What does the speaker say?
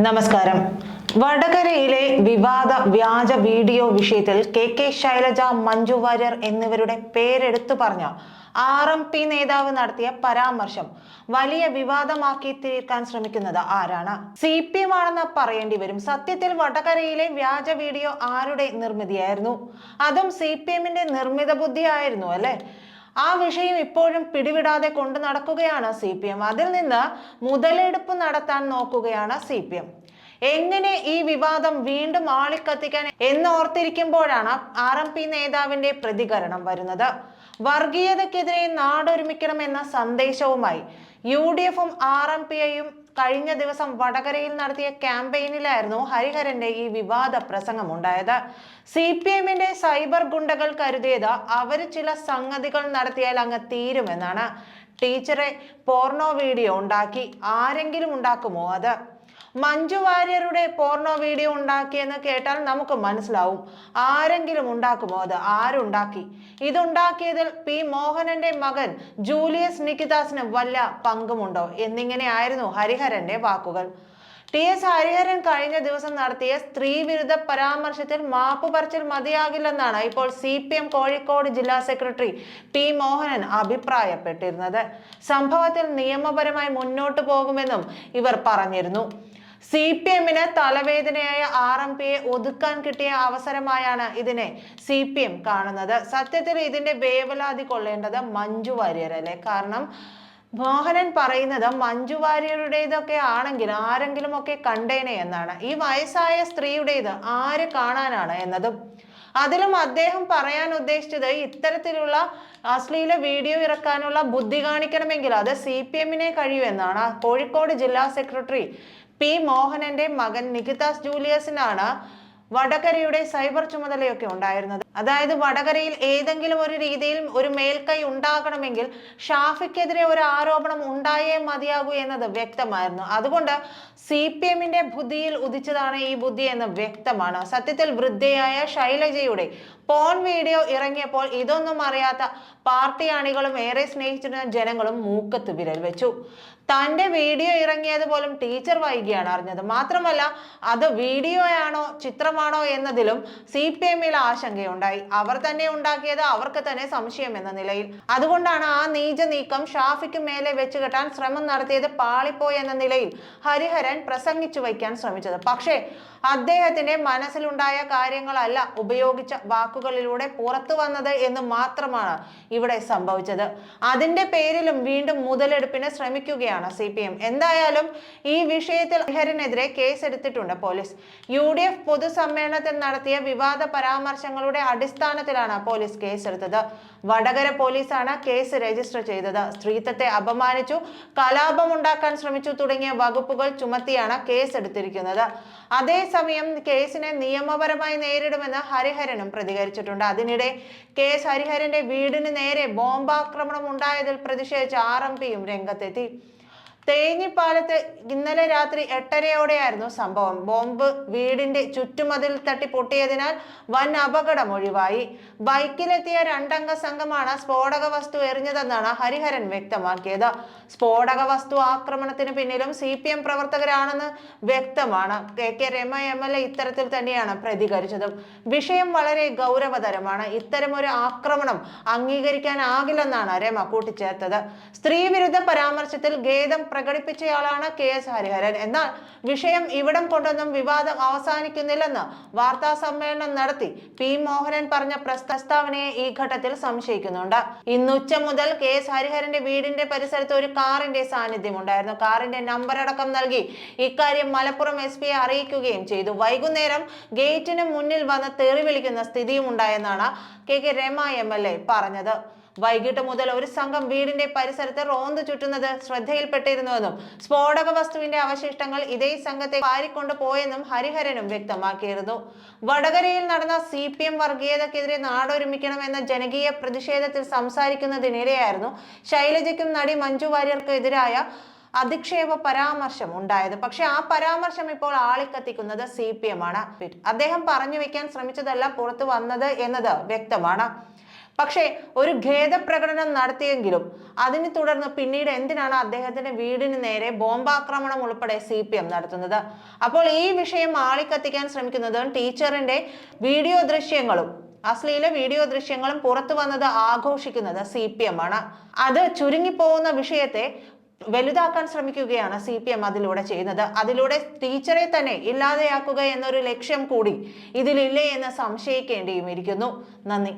നമസ്കാരം. വടകരയിലെ വിവാദ വ്യാജ വീഡിയോ വിഷയത്തിൽ കെ ശൈലജ, മഞ്ജു വാര്യർ എന്നിവരുടെ പേരെടുത്തു പറഞ്ഞ RMP നേതാവ് നടത്തിയ പരാമർശം വലിയ വിവാദമാക്കി തീർക്കാൻ ശ്രമിക്കുന്നത് ആരാണ്? CPM ആണെന്ന് പറയേണ്ടി വരും. സത്യത്തിൽ വടകരയിലെ വ്യാജ വീഡിയോ ആരുടെ നിർമ്മിതിയായിരുന്നു? അതും CPMന്റെ നിർമ്മിത ബുദ്ധിയായിരുന്നു അല്ലെ? ആ വിഷയം ഇപ്പോഴും പിടിവിടാതെ കൊണ്ടു നടക്കുകയാണ് CPM. അതിൽ നിന്ന് മുതലെടുപ്പ് നടത്താൻ നോക്കുകയാണ് CPM. എങ്ങനെ ഈ വിവാദം വീണ്ടും ആളിക്കത്തിക്കാൻ എന്നോർത്തിരിക്കുമ്പോഴാണ് RMP നേതാവിന്റെ പ്രതികരണം വരുന്നത്. വർഗീയതയ്ക്കെതിരെ നാടൊരുമിക്കണമെന്ന സന്ദേശവുമായി UDFും RMPയും കഴിഞ്ഞ ദിവസം വടകരയിൽ നടത്തിയ ക്യാമ്പയിനിലായിരുന്നു ഹരിഹരന്റെ ഈ വിവാദ പ്രസംഗം ഉണ്ടായത്. CPMന്റെ സൈബർ ഗുണ്ടകൾ കരുതിയത് അവര് ചില സംഗതികൾ നടത്തിയാൽ അങ്ങ് തീരുമെന്നാണ്. ടീച്ചറെ പോർണോ വീഡിയോ ഉണ്ടാക്കി, ആരെങ്കിലും ഉണ്ടാക്കുമോ അത്? മഞ്ജു വാര്യരുടെ പോർണോ വീഡിയോ ഉണ്ടാക്കിയെന്ന് കേട്ടാൽ നമുക്ക് മനസ്സിലാവും. ആരെങ്കിലും ഉണ്ടാക്കുമോ അത്? ആരുണ്ടാക്കി? ഇതുണ്ടാക്കിയതിൽ P മോഹനന്റെ മകൻ ജൂലിയസ് നിക്കിതാസിന് വല്ല പങ്കുമുണ്ടോ എന്നിങ്ങനെയായിരുന്നു ഹരിഹരന്റെ വാക്കുകൾ. TS ഹരിഹരൻ കഴിഞ്ഞ ദിവസം നടത്തിയ സ്ത്രീവിരുദ്ധ പരാമർശത്തിൽ മാപ്പ് പറച്ചിൽ മതിയാകില്ലെന്നാണ് ഇപ്പോൾ CPM കോഴിക്കോട് ജില്ലാ സെക്രട്ടറി P മോഹനൻ അഭിപ്രായപ്പെട്ടിരുന്നത്. സംഭവത്തിൽ നിയമപരമായി മുന്നോട്ട് പോകുമെന്നും ഇവർ പറഞ്ഞിരുന്നു. CPMന് തലവേദനയായ RMPയെ ഒതുക്കാൻ കിട്ടിയ അവസരമായാണ് ഇതിനെ CPM കാണുന്നത്. സത്യത്തിൽ ഇതിന്റെ വേവലാതി കൊള്ളേണ്ടത് മഞ്ജു വാര്യരല്ലേ? കാരണം മോഹനൻ പറയുന്നത് മഞ്ജു വാര്യരുടേതൊക്കെ ആണെങ്കിൽ ആരെങ്കിലും ഒക്കെ കണ്ടേനെ എന്നാണ്. ഈ വയസ്സായ സ്ത്രീയുടേത് ആര് കാണാനാണ് എന്നതും. അതിലും അദ്ദേഹം പറയാൻ ഉദ്ദേശിച്ചത് ഇത്തരത്തിലുള്ള അശ്ലീല വീഡിയോ ഇറക്കാനുള്ള ബുദ്ധി കാണിക്കണമെങ്കിൽ അത് CPMനെ കഴിയുമെന്നാണ്. കോഴിക്കോട് ജില്ലാ സെക്രട്ടറി P മോഹനന്റെ മകൻ നികിതാസ് ജൂലിയസിനാണ് വടകരയുടെ സൈബർ ചുമതലയൊക്കെ ഉണ്ടായിരുന്നത്. അതായത് വടകരയിൽ ഏതെങ്കിലും ഒരു രീതിയിൽ ഒരു മേൽക്കൈ ഉണ്ടാകണമെങ്കിൽ ഷാഫിക്കെതിരെ ഒരു ആരോപണം ഉണ്ടായേ മതിയാകൂ എന്നത് വ്യക്തമായിരുന്നു. അതുകൊണ്ട് CPMന്റെ ബുദ്ധിയിൽ ഉദിച്ചതാണ് ഈ ബുദ്ധി എന്ന് വ്യക്തമാണ്. സത്യത്തിൽ വൃദ്ധയായ ശൈലജയുടെ പോൺ വീഡിയോ ഇറങ്ങിയപ്പോൾ ഇതൊന്നും അറിയാത്ത പാർട്ടി അണികളും ഏറെ സ്നേഹിച്ചിരുന്ന ജനങ്ങളും മൂക്കത്ത് വിരൽ വെച്ചു. തന്റെ വീഡിയോ ഇറങ്ങിയത് പോലും ടീച്ചർ വൈകിയാണ് അറിഞ്ഞത്. മാത്രമല്ല അത് വീഡിയോയാണോ ചിത്രമാണോ എന്നതിലും CPMൽ ആശങ്കയുണ്ടായി. അവർ തന്നെ ഉണ്ടാക്കിയത് അവർക്ക് തന്നെ സംശയം എന്ന നിലയിൽ. അതുകൊണ്ടാണ് ആ നീച നീക്കം ഷാഫിക്ക് മേലെ വെച്ച് കെട്ടാൻ ശ്രമം നടത്തിയത് പാളിപ്പോയി എന്ന നിലയിൽ ഹരിഹരൻ പ്രസംഗിച്ചു വയ്ക്കാൻ ശ്രമിച്ചത്. പക്ഷേ അദ്ദേഹത്തിന്റെ മനസ്സിലുണ്ടായ കാര്യങ്ങളല്ല ഉപയോഗിച്ച വാക്കുകളിലൂടെ പുറത്തു വന്നത് എന്ന് മാത്രമാണ് ഇവിടെ സംഭവിച്ചത്. അതിന്റെ പേരിലും വീണ്ടും മുതലെടുപ്പിന് ശ്രമിക്കുകയാണ് CPM. എന്തായാലും ഈ വിഷയത്തിൽ ഹരിഹരനെതിരെ കേസെടുത്തിട്ടുണ്ട് പോലീസ്. UDF പൊതുസമ്മേളനത്തിൽ നടത്തിയ വിവാദ പരാമർശങ്ങളുടെ അടിസ്ഥാനത്തിലാണ് പോലീസ് കേസെടുത്തത്. വടകര പോലീസാണ് കേസ് രജിസ്റ്റർ ചെയ്തത്. സ്ത്രീത്വത്തെ അപമാനിച്ചു, കലാപമുണ്ടാക്കാൻ ശ്രമിച്ചു തുടങ്ങിയ വകുപ്പുകൾ ചുമത്തിയാണ് കേസെടുത്തിരിക്കുന്നത്. അതേസമയം കേസിനെ നിയമപരമായി നേരിടുമെന്ന് ഹരിഹരനും പ്രതികരിച്ചിട്ടുണ്ട്. അതിനിടെ കേസ് ഹരിഹരന്റെ വീടിന് നേരെ ബോംബാക്രമണം ഉണ്ടായതിൽ പ്രതിഷേധിച്ച് RMPയും രംഗത്തെത്തി. തേഞ്ഞിപ്പാലത്ത് ഇന്നലെ രാത്രി 8:30യോടെയായിരുന്നു സംഭവം. ബോംബ് വീടിന്റെ ചുറ്റുമതിൽ തട്ടി പൊട്ടിയതിനാൽ വൻ അപകടം ഒഴിവായി. ബൈക്കിലെത്തിയ 2 അംഗ സംഘമാണ് സ്ഫോടക വസ്തു എറിഞ്ഞതെന്നാണ് ഹരിഹരൻ വ്യക്തമാക്കിയത്. സ്ഫോടക വസ്തു ആക്രമണത്തിന് പിന്നിലും CPM പ്രവർത്തകരാണെന്ന് വ്യക്തമാണ്. കെ രമ MLA ഇത്തരത്തിൽ തന്നെയാണ് പ്രതികരിച്ചതും. വിഷയം വളരെ ഗൗരവതരമാണ്. ഇത്തരമൊരു ആക്രമണം അംഗീകരിക്കാനാകില്ലെന്നാണ് രമ കൂട്ടിച്ചേർത്തത്. സ്ത്രീവിരുദ്ധ പരാമർശത്തിൽ ഖേദം പ്രകടിപ്പിച്ചയാളാണ് KS ഹരിഹരൻ. എന്നാൽ വിഷയം ഇവിടം കൊണ്ടൊന്നും വിവാദം അവസാനിക്കുന്നില്ലെന്ന് വാർത്താ സമ്മേളനം നടത്തി P മോഹനൻ പറഞ്ഞ പ്രസ്താവനയെ ഈ ഘട്ടത്തിൽ സംശയിക്കുന്നുണ്ട്. ഇന്നുച്ച മുതൽ KS ഹരിഹരന്റെ വീടിന്റെ പരിസരത്ത് ഒരു കാറിന്റെ സാന്നിധ്യം ഉണ്ടായിരുന്നു. കാറിന്റെ നമ്പർ അടക്കം നൽകി ഇക്കാര്യം മലപ്പുറം SP അറിയിക്കുകയും ചെയ്തു. വൈകുന്നേരം ഗേറ്റിന് മുന്നിൽ വന്ന് തെറി വിളിക്കുന്ന സ്ഥിതിയും ഉണ്ടായെന്നാണ് കെ രമ MLA പറഞ്ഞത്. വൈകിട്ട് മുതൽ ഒരു സംഘം വീടിന്റെ പരിസരത്ത് റോന്ത് ചുറ്റുന്നത് ശ്രദ്ധയിൽപ്പെട്ടിരുന്നുവെന്നും സ്ഫോടക വസ്തുവിന്റെ അവശിഷ്ടങ്ങൾ ഇതേ സംഘത്തെ വാരിക്കൊണ്ട് പോയെന്നും ഹരിഹരനും വ്യക്തമാക്കിയിരുന്നു. വടകരയിൽ നടന്ന CPM വർഗീയതയ്ക്കെതിരെ നാടൊരുമിക്കണമെന്ന ജനകീയ പ്രതിഷേധത്തിൽ സംസാരിക്കുന്നതിനിടെയായിരുന്നു ശൈലജയ്ക്കും നടി മഞ്ജു വാര്യർക്കും എതിരായ അധിക്ഷേപ പരാമർശം ഉണ്ടായത്. പക്ഷെ ആ പരാമർശം ഇപ്പോൾ ആളിക്കത്തിക്കുന്നത് CPM ആണ്. അദ്ദേഹം പറഞ്ഞു വെക്കാൻ ശ്രമിച്ചതല്ല പുറത്തു വന്നത് എന്നത് വ്യക്തമാണ്. പക്ഷേ ഒരു ഖേദപ്രകടനം നടത്തിയെങ്കിലും അതിനെ തുടർന്ന് പിന്നീട് എന്തിനാണ് അദ്ദേഹത്തിന്റെ വീടിന് നേരെ ബോംബാക്രമണം ഉൾപ്പെടെ CPM നടത്തുന്നത്? അപ്പോൾ ഈ വിഷയം ആളിക്കത്തിക്കാൻ ശ്രമിക്കുന്നത് ടീച്ചറിന്റെ വീഡിയോ ദൃശ്യങ്ങളും അശ്ലീല വീഡിയോ ദൃശ്യങ്ങളും പുറത്തു വന്നത് ആഘോഷിക്കുന്നത് CPM ആണ്. അത് ചുരുങ്ങിപ്പോകുന്ന വിഷയത്തെ വലുതാക്കാൻ ശ്രമിക്കുകയാണ് CPM അതിലൂടെ ചെയ്യുന്നത്. അതിലൂടെ ടീച്ചറെ തന്നെ ഇല്ലാതെയാക്കുക എന്നൊരു ലക്ഷ്യം കൂടി ഇതിലില്ലേ എന്ന് സംശയിക്കേണ്ടിയും ഇരിക്കുന്നു. നന്ദി.